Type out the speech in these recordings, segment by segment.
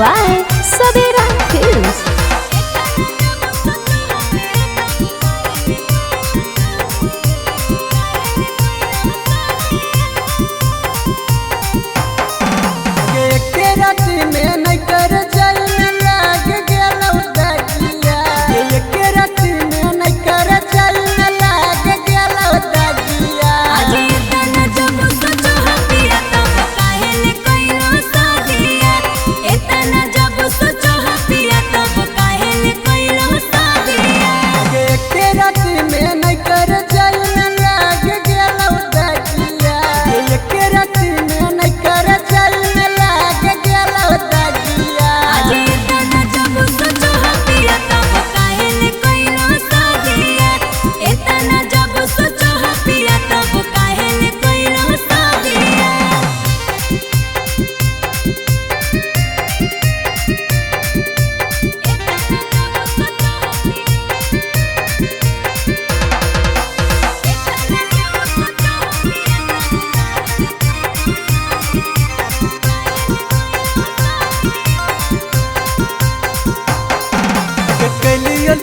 by Sabera Films.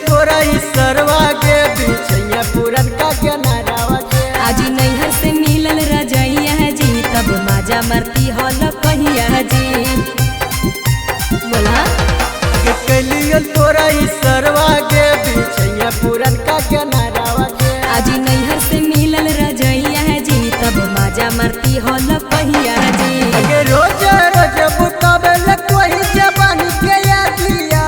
तोरा सरवा के बिछैया पुरन का गनारावा के आज नैहर से मिलल रजैया जी तब माजा मरती हल कहिया जी बोला कलियल तोरा सरवा के बिछैया पुरन का गनारावा के आज नैहर से मिलल रजैया जी तब माजा मरती हल कहिया जी अगे रोज रोज बुताबेल कोई जवानी के यादिया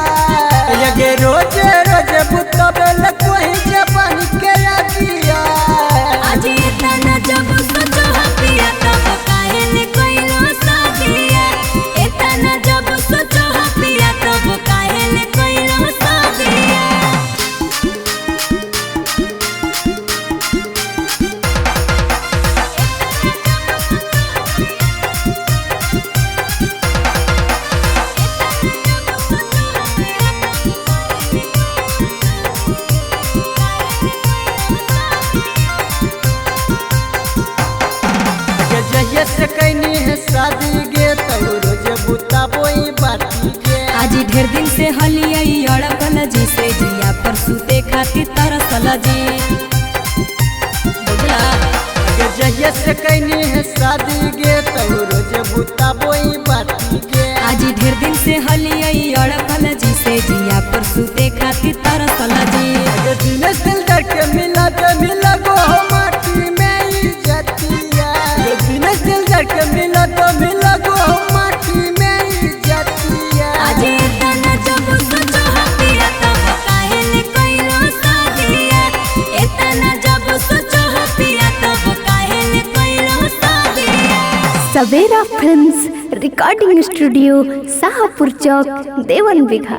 अगे रोज रोज बुताबेल कोई जवानी के यादिया आज इतना जब सोचो पिया तब काहे ने कोइलो सादिया इतना जब सोचो पिया तब काहे ने कोइलो सादिया से कैनी है शादी गे तब रोज बुताबोई बाती के आज ढेर दिन से हलियई अड़कल जी से जिया पर सूते खातिर तरसल जी बुझला जहिया से कैनी है शादी गे तब रोज बुताबोई बाती के आज ढेर दिन से हलियई अड़कल जी से जिया पर सूते खातिर तरसल जी दिन दिल के मिला गो माटी में इज्जतिया दिन दिल के मिला गो माटी में इज्जतिया आज इतना जब सोचो पिया तब काहे ने कोइलो सादिया इतना जब सोचो पिया तब काहे ने कोइलो सादिया सवेरा फिल्म्स रिकॉर्डिंग स्टूडियो शाहपुर चौक देवन बिघा।